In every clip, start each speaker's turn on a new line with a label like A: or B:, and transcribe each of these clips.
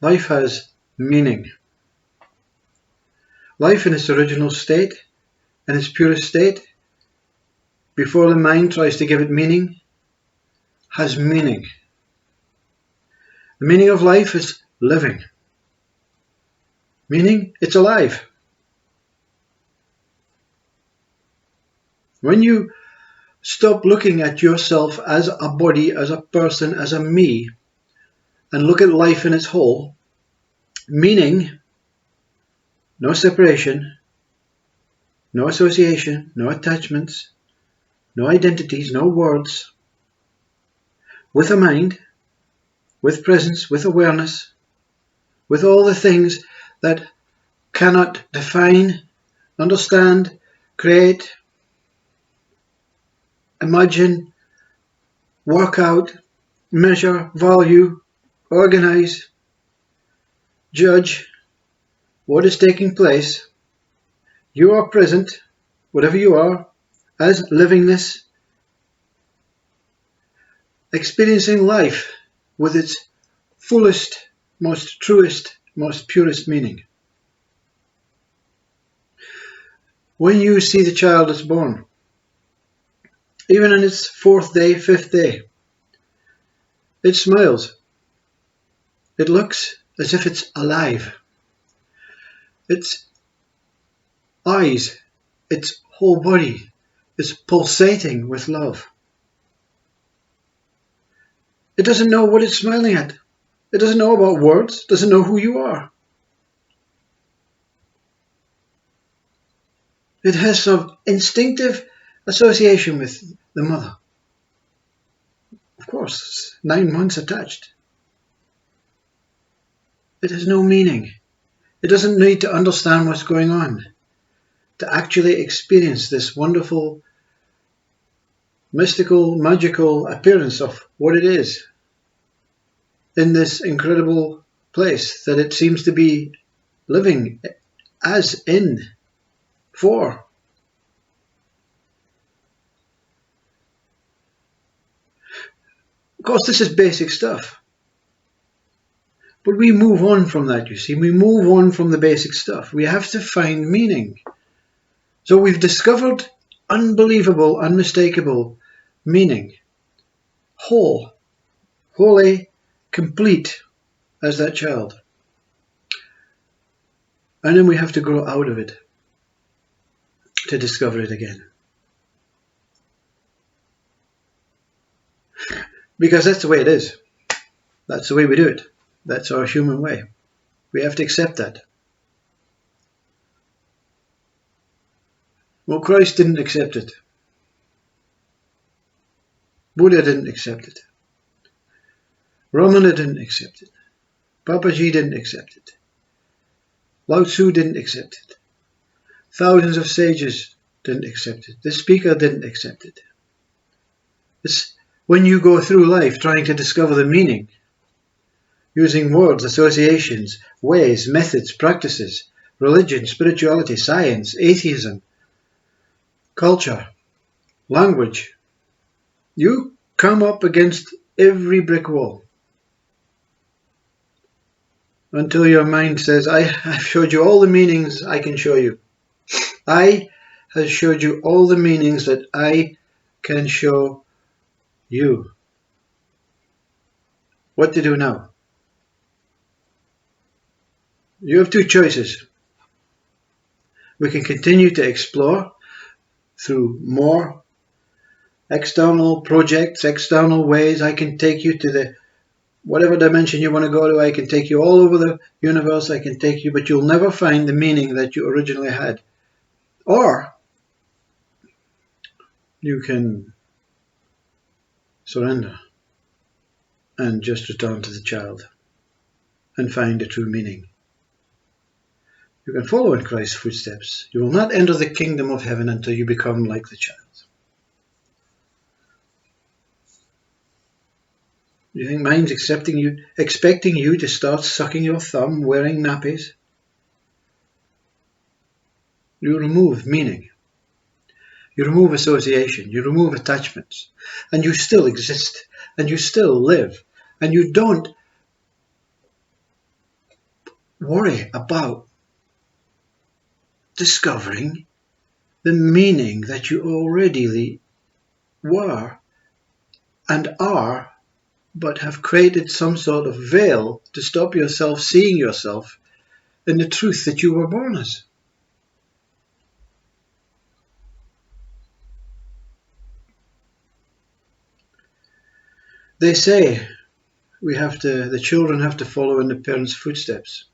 A: Life has meaning. Life in its original state, in its purest state, before the mind tries to give it meaning, has meaning. The meaning of life is living. Meaning, it's alive. When you stop looking at yourself as a body, as a person, as a me, and look at life in its whole, meaning, no separation, no association, no attachments, no identities, no words, with a mind, with presence, with awareness, with all the things that cannot define, understand, create, imagine, work out, measure, value, organize, judge what is taking place. You are present, whatever you are, as livingness, experiencing life with its fullest, most truest, most purest meaning. When you see the child that's born, even in its 4th day, 5th day, it smiles. It looks as if it's alive. Its eyes, its whole body is pulsating with love. It doesn't know what it's smiling at. It doesn't know about words, doesn't know who you are. It has some instinctive association with the mother. Of course, 9 months attached. It has no meaning. It doesn't need to understand what's going on to actually experience this wonderful, mystical, magical appearance of what it is in this incredible place that it seems to be living as in, for. Of course, this is basic stuff. But we move on from that, you see. We move on from the basic stuff. We have to find meaning. So we've discovered unbelievable, unmistakable meaning. Whole, wholly complete as that child. And then we have to grow out of it to discover it again. Because that's the way it is. That's the way we do it. That's our human way. We have to accept that. Well, Christ didn't accept it. Buddha didn't accept it. Ramana didn't accept it. Papaji didn't accept it. Lao Tzu didn't accept it. Thousands of sages didn't accept it. The speaker didn't accept it. It's when you go through life trying to discover the meaning, using words, associations, ways, methods, practices, religion, spirituality, science, atheism, culture, language, you come up against every brick wall until your mind says, I've showed you all the meanings I can show you. I have showed you all the meanings that I can show you. What to do now? You have two choices. We can continue to explore through more external projects, external ways. I can take you to the whatever dimension you want to go to. I can take you all over the universe. I can take you, but you'll never find the meaning that you originally had. Or you can surrender and just return to the child and find the true meaning. You can follow in Christ's footsteps. You will not enter the kingdom of heaven until you become like the child. You think mind's expecting you to start sucking your thumb, wearing nappies? You remove meaning. You remove association. You remove attachments. And you still exist. And you still live. And you don't worry about discovering the meaning that you already were and are, but have created some sort of veil to stop yourself seeing yourself in the truth that you were born as. They say the children have to follow in the parents' footsteps.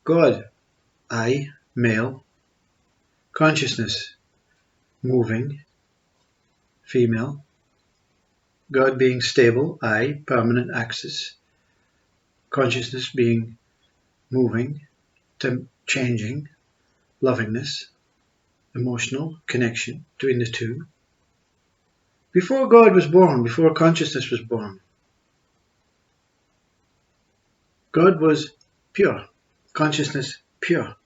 A: God, I, male, consciousness, moving, female, God being stable, I, permanent axis, consciousness being moving, changing, lovingness, emotional connection between the two. Before God was born, before consciousness was born, God was pure, consciousness pure.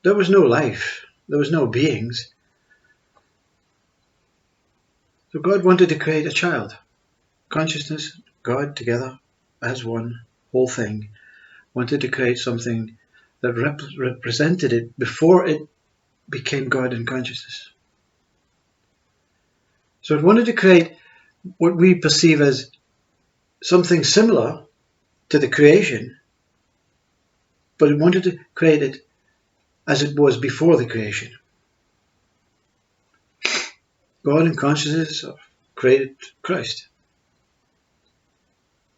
A: There was no life, there was no beings. So God wanted to create a child. Consciousness, God together as one whole thing, wanted to create something that represented it before it became God and consciousness. So it wanted to create what we perceive as something similar to the creation, but it wanted to create it as it was before the creation. God and consciousness created Christ.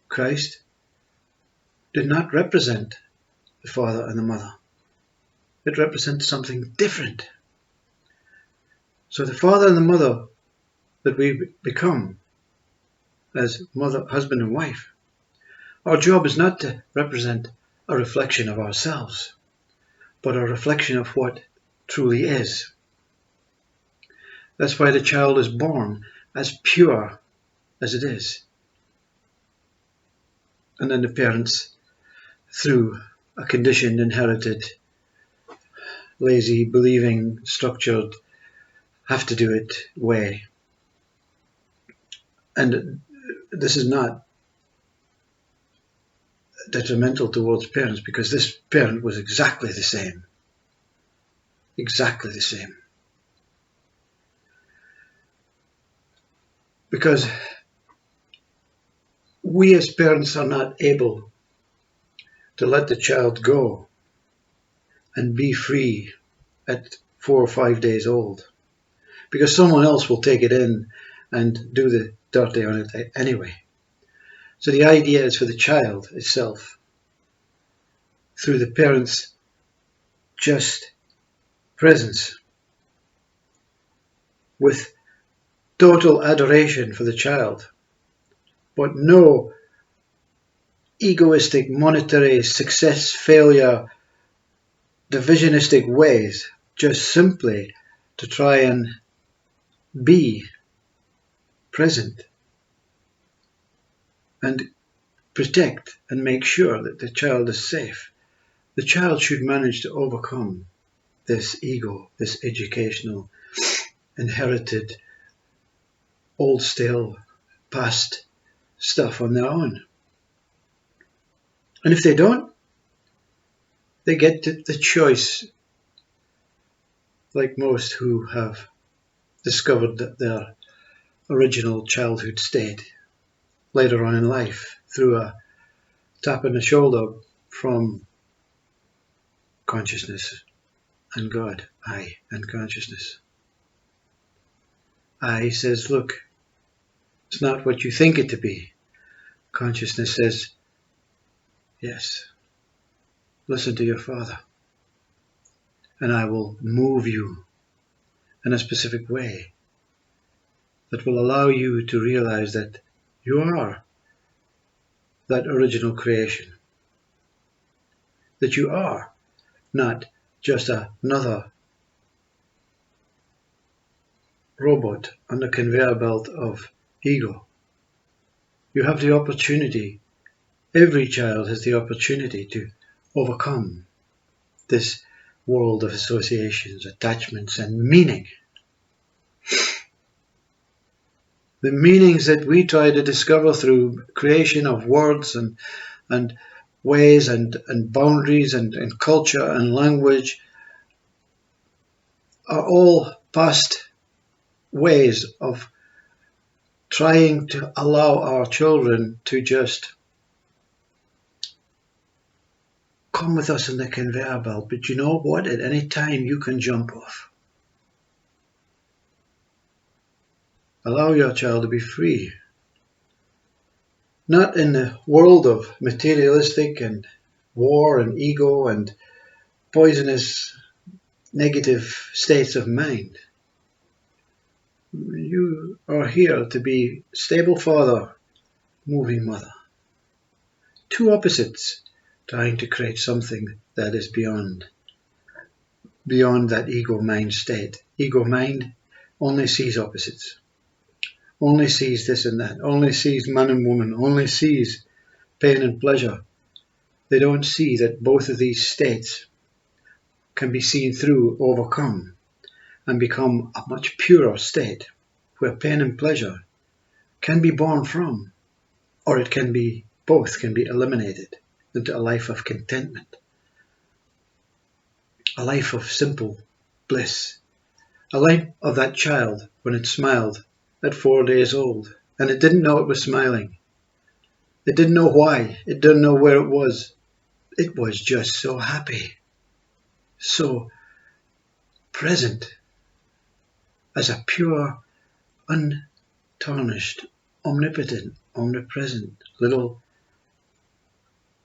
A: Christ did not represent the father and the mother. It represents something different. So the father and the mother that we become as mother, husband and wife, our job is not to represent a reflection of ourselves, but a reflection of what truly is. That's why the child is born as pure as it is. And then the parents, through a conditioned, inherited, lazy, believing, structured, have to do it way. And this is not detrimental towards parents, because this parent was exactly the same. Exactly the same. Because we as parents are not able to let the child go and be free at 4 or 5 days old, because someone else will take it in and do the dirty on it anyway. So the idea is for the child itself, through the parents' just presence, with total adoration for the child, but no egoistic, monetary, success, failure, divisionistic ways, just simply to try and be present and protect and make sure that the child is safe. The child should manage to overcome this ego, this educational, inherited, old, stale, past stuff on their own. And if they don't, they get the choice, like most who have discovered that their original childhood state later on in life, through a tap on the shoulder from consciousness and God, I and consciousness. I says, look, it's not what you think it to be. Consciousness says, yes, listen to your father, and I will move you in a specific way that will allow you to realize that you are that original creation, that you are not just another robot on the conveyor belt of ego. You have the opportunity, every child has the opportunity to overcome this world of associations, attachments, and meaning. The meanings that we try to discover through creation of words and ways and boundaries and culture and language are all past ways of trying to allow our children to just come with us in the conveyor belt. But you know what? At any time you can jump off. Allow your child to be free. Not in the world of materialistic and war and ego and poisonous negative states of mind. You are here to be stable father, moving mother. Two opposites trying to create something that is beyond that ego mind state. Ego mind only sees opposites, only sees this and that, only sees man and woman, only sees pain and pleasure. They don't see that both of these states can be seen through, overcome, and become a much purer state where pain and pleasure can be born from, or it can be, both can be eliminated into a life of contentment, a life of simple bliss, a life of that child when it smiled at 4 days old and it didn't know it was smiling. It didn't know why, it didn't know where it was. It was just so happy, so present as a pure, untarnished, omnipotent, omnipresent little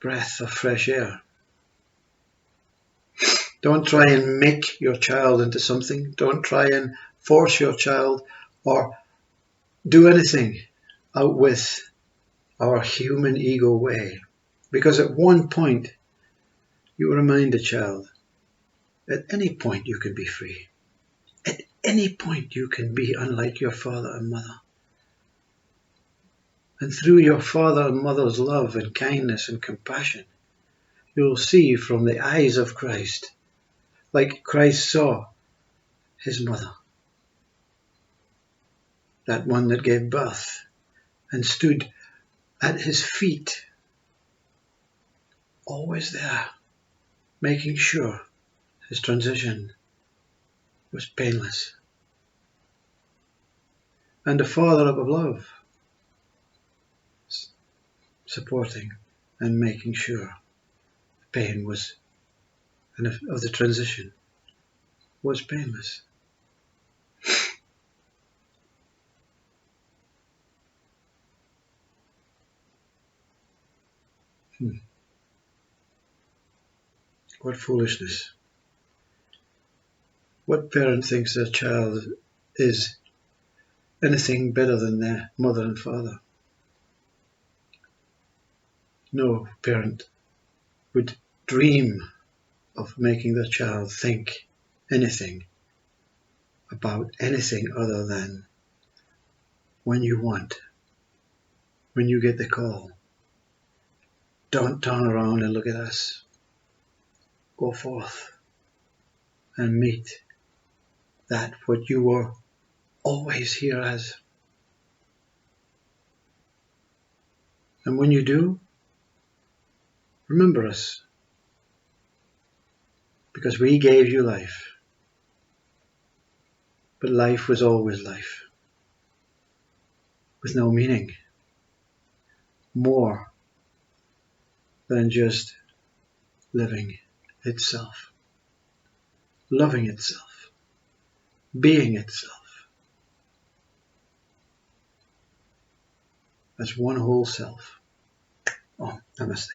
A: breath of fresh air. Don't try and make your child into something. Don't try and force your child or do anything out with our human ego way. Because at one point, you remind the child, at any point you can be free. At any point you can be unlike your father and mother. And through your father and mother's love and kindness and compassion, you will see from the eyes of Christ, like Christ saw his mother, that one that gave birth and stood at his feet, always there, making sure his transition was painless. And the Father of love, supporting and making sure the pain was, and of the transition, was painless. What foolishness. What parent thinks their child is anything better than their mother and father? No parent would dream of making their child think anything about anything other than when you want, when you get the call. Don't turn around and look at us. Go forth and meet that what you were always here as. And when you do, remember us, because we gave you life. But life was always life, with no meaning, more than just living itself, loving itself, being itself, as one whole self. Oh, namaste.